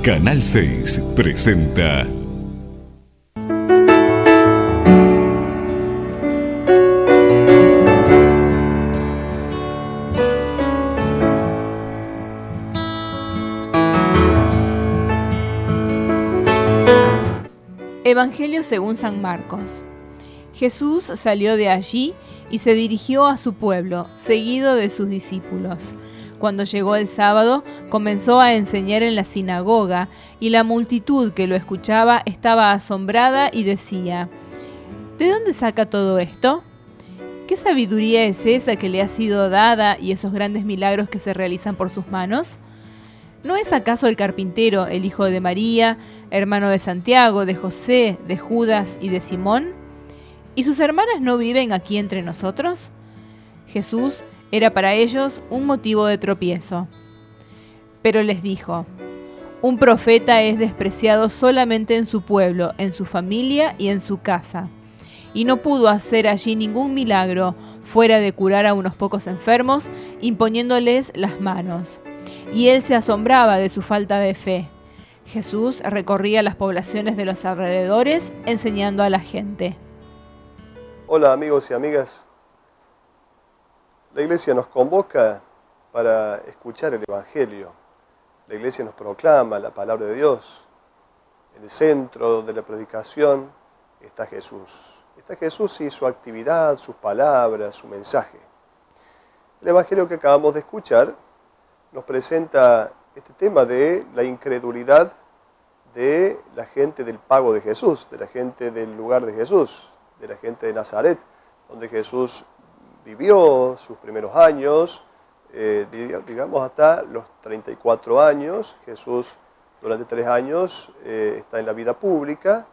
Canal 6 presenta Evangelio según San Marcos. Jesús salió de allí y se dirigió a su pueblo, seguido de sus discípulos. Cuando llegó el sábado, comenzó a enseñar en la sinagoga, y la multitud que lo escuchaba estaba asombrada y decía: ¿De dónde saca todo esto? ¿Qué sabiduría es esa que le ha sido dada y esos grandes milagros que se realizan por sus manos? ¿No es acaso el carpintero el hijo de María, hermano de Santiago, de José, de Judas y de Simón? ¿Y sus hermanas no viven aquí entre nosotros? Jesús era para ellos un motivo de tropiezo. Pero les dijo: un profeta es despreciado solamente en su pueblo, en su familia y en su casa. Y no pudo hacer allí ningún milagro, fuera de curar a unos pocos enfermos, imponiéndoles las manos. Y él se asombraba de su falta de fe. Jesús recorría las poblaciones de los alrededores, enseñando a la gente. Hola amigos y amigas. La Iglesia nos convoca para escuchar el Evangelio. La Iglesia nos proclama la palabra de Dios. En el centro de la predicación está Jesús. Está Jesús y su actividad, sus palabras, su mensaje. El Evangelio que acabamos de escuchar nos presenta este tema de la incredulidad de la gente del pago de Jesús, de la gente del lugar de Jesús, de la gente de Nazaret, donde Jesús vivió sus primeros años, digamos hasta los 34 años. Jesús durante 3 años está en la vida pública,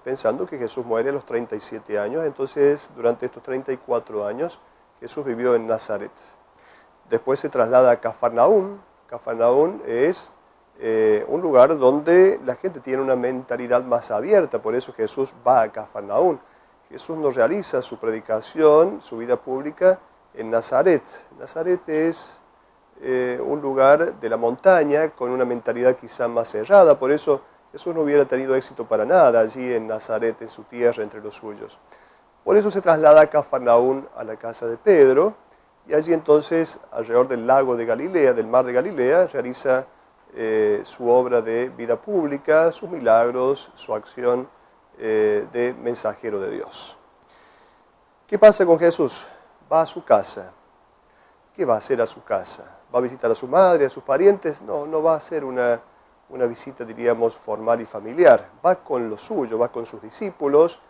pensando que Jesús muere a los 37 años, entonces durante estos 34 años Jesús vivió en Nazaret. Después se traslada a Cafarnaúm. Cafarnaúm es un lugar donde la gente tiene una mentalidad más abierta, por eso Jesús va a Cafarnaúm. Jesús no realiza su predicación, su vida pública en Nazaret. Nazaret es un lugar de la montaña con una mentalidad quizá más cerrada, por eso Jesús no hubiera tenido éxito para nada allí en Nazaret, en su tierra, entre los suyos. Por eso se traslada a Cafarnaúm, a la casa de Pedro, y allí entonces, alrededor del lago de Galilea, del mar de Galilea, realiza su obra de vida pública, sus milagros, su acción de mensajero de Dios. ¿Qué pasa con Jesús? Va a su casa. ¿Qué va a hacer a su casa? ¿Va a visitar a su madre, a sus parientes? No va a hacer una visita, diríamos, formal y familiar. Va con lo suyo, va con sus discípulos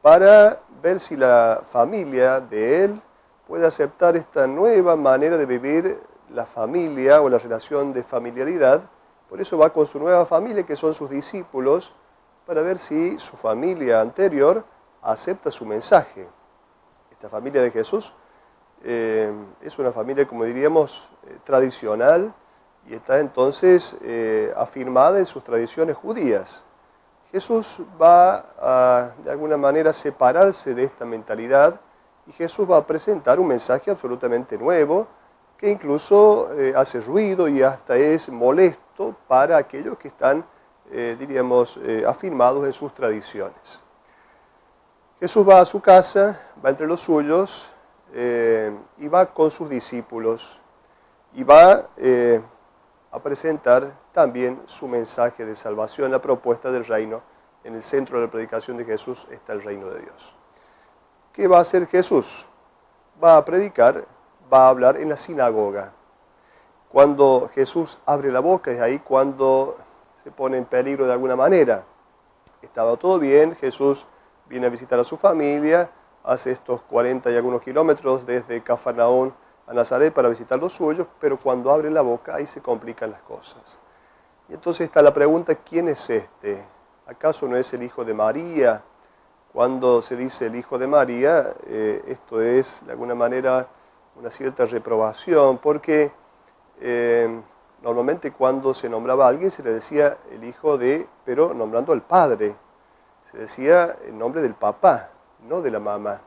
para ver si la familia de él puede aceptar esta nueva manera de vivir la familia o la relación de familiaridad. Por eso va con su nueva familia, que son sus discípulos, para ver si su familia anterior acepta su mensaje. Esta familia de Jesús es una familia, como diríamos, tradicional, y está entonces afirmada en sus tradiciones judías. Jesús va a, de alguna manera, separarse de esta mentalidad, y Jesús va a presentar un mensaje absolutamente nuevo, que incluso hace ruido y hasta es molesto para aquellos que están, diríamos, afirmados en sus tradiciones. Jesús va a su casa, va entre los suyos, y va con sus discípulos, y va a presentar también su mensaje de salvación, la propuesta del reino. En el centro de la predicación de Jesús está el reino de Dios. ¿Qué va a hacer Jesús? Va a predicar, va a hablar en la sinagoga. Cuando Jesús abre la boca es ahí cuando se pone en peligro de alguna manera. Estaba todo bien, Jesús viene a visitar a su familia, hace estos 40 y algunos kilómetros desde Cafarnaúm a Nazaret para visitar los suyos, pero cuando abre la boca ahí se complican las cosas. Y entonces está la pregunta: ¿quién es este? ¿Acaso no es el hijo de María? Cuando se dice el hijo de María, esto es de alguna manera una cierta reprobación, porque normalmente cuando se nombraba a alguien se le decía el hijo de, pero nombrando al padre, se decía el nombre del papá, no de la mamá,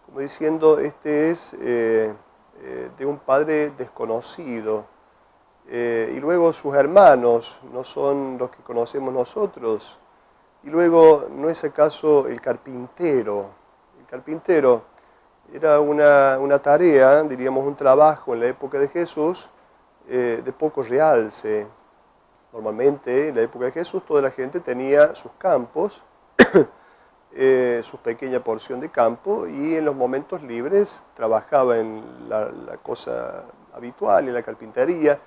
como diciendo este es de un padre desconocido. y luego sus hermanos no son los que conocemos nosotros, y luego ¿no es acaso el carpintero? El carpintero era una tarea, diríamos un trabajo en la época de Jesús, de poco realce. Normalmente en la época de Jesús toda la gente tenía sus campos, su pequeña porción de campo, y en los momentos libres trabajaba en la cosa habitual, en la carpintería.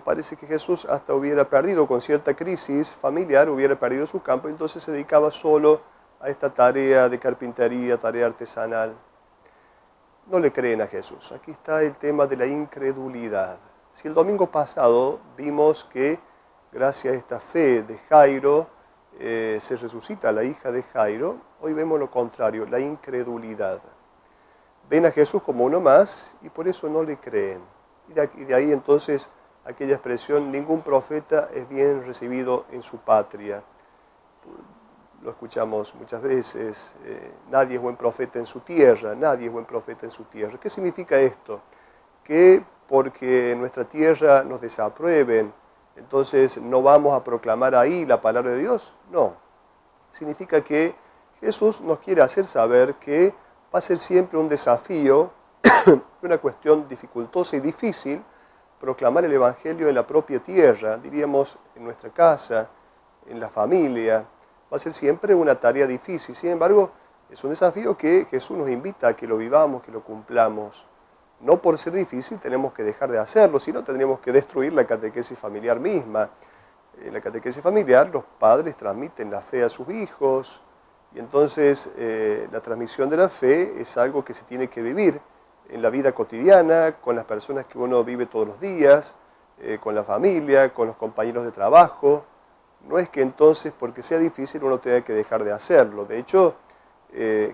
Parece que Jesús hasta hubiera perdido, con cierta crisis familiar, hubiera perdido su campo, entonces se dedicaba solo a esta tarea de carpintería, tarea artesanal. No le creen a Jesús. Aquí está el tema de la incredulidad. Si el domingo pasado vimos que gracias a esta fe de Jairo se resucita la hija de Jairo, hoy vemos lo contrario, la incredulidad. Ven a Jesús como uno más y por eso no le creen. Y de ahí entonces aquella expresión, ningún profeta es bien recibido en su patria. Lo escuchamos muchas veces, nadie es buen profeta en su tierra, nadie es buen profeta en su tierra. ¿Qué significa esto? Que porque en nuestra tierra nos desaprueben, entonces no vamos a proclamar ahí la palabra de Dios. No, significa que Jesús nos quiere hacer saber que va a ser siempre un desafío, una cuestión dificultosa y difícil, proclamar el Evangelio en la propia tierra, diríamos en nuestra casa, en la familia. Va a ser siempre una tarea difícil. Sin embargo, es un desafío que Jesús nos invita a que lo vivamos, que lo cumplamos. No por ser difícil tenemos que dejar de hacerlo, sino tendríamos que destruir la catequesis familiar misma. En la catequesis familiar los padres transmiten la fe a sus hijos y entonces la transmisión de la fe es algo que se tiene que vivir en la vida cotidiana, con las personas que uno vive todos los días, con la familia, con los compañeros de trabajo. No es que entonces, porque sea difícil, uno tenga que dejar de hacerlo. De hecho,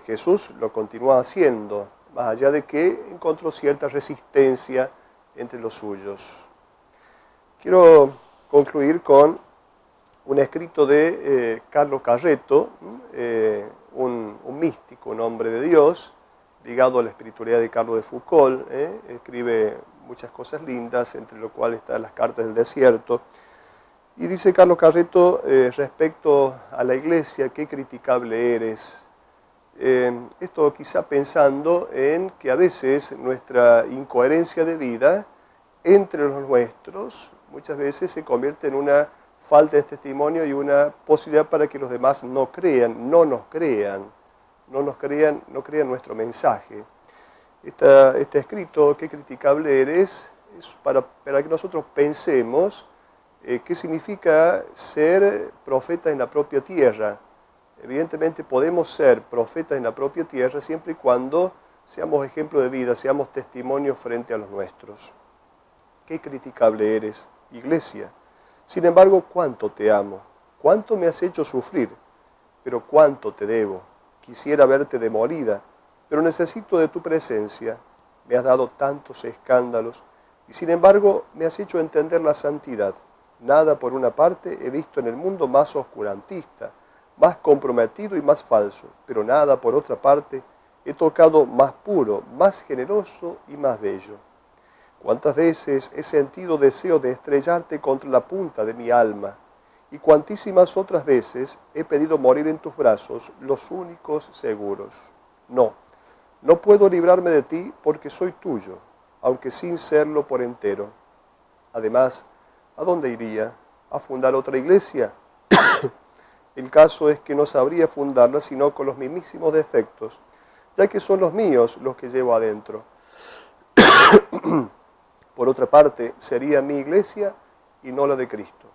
Jesús lo continúa haciendo, más allá de que encontró cierta resistencia entre los suyos. Quiero concluir con un escrito de Carlos Carretto, un místico, un hombre de Dios, ligado a la espiritualidad de Carlos de Foucault. Escribe muchas cosas lindas, entre lo cual están las cartas del desierto. Y dice Carlos Carretto respecto a la iglesia, qué criticable eres. Esto quizá pensando en que a veces nuestra incoherencia de vida entre los nuestros muchas veces se convierte en una falta de testimonio y una posibilidad para que los demás no crean, no crean nuestro mensaje. Este escrito, qué criticable eres, es para que nosotros pensemos qué significa ser profeta en la propia tierra. Evidentemente podemos ser profetas en la propia tierra siempre y cuando seamos ejemplo de vida, seamos testimonio frente a los nuestros. Qué criticable eres, iglesia. Sin embargo, cuánto te amo, cuánto me has hecho sufrir, pero cuánto te debo. Quisiera verte demolida, pero necesito de tu presencia. Me has dado tantos escándalos y sin embargo me has hecho entender la santidad. Nada por una parte he visto en el mundo más oscurantista, más comprometido y más falso, pero nada por otra parte he tocado más puro, más generoso y más bello. Cuántas veces he sentido deseo de estrellarte contra la punta de mi alma, y cuantísimas otras veces he pedido morir en tus brazos, los únicos seguros. No puedo librarme de ti porque soy tuyo, aunque sin serlo por entero. Además, ¿a dónde iría? ¿A fundar otra iglesia? El caso es que no sabría fundarla sino con los mismísimos defectos, ya que son los míos los que llevo adentro. Por otra parte, sería mi iglesia y no la de Cristo.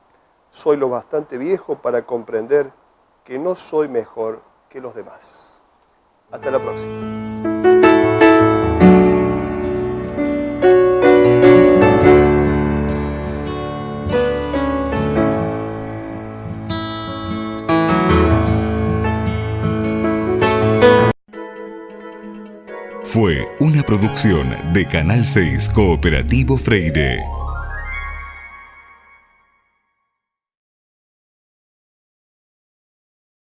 Soy lo bastante viejo para comprender que no soy mejor que los demás. Hasta la próxima. Fue una producción de Canal 6 Cooperativo Freire.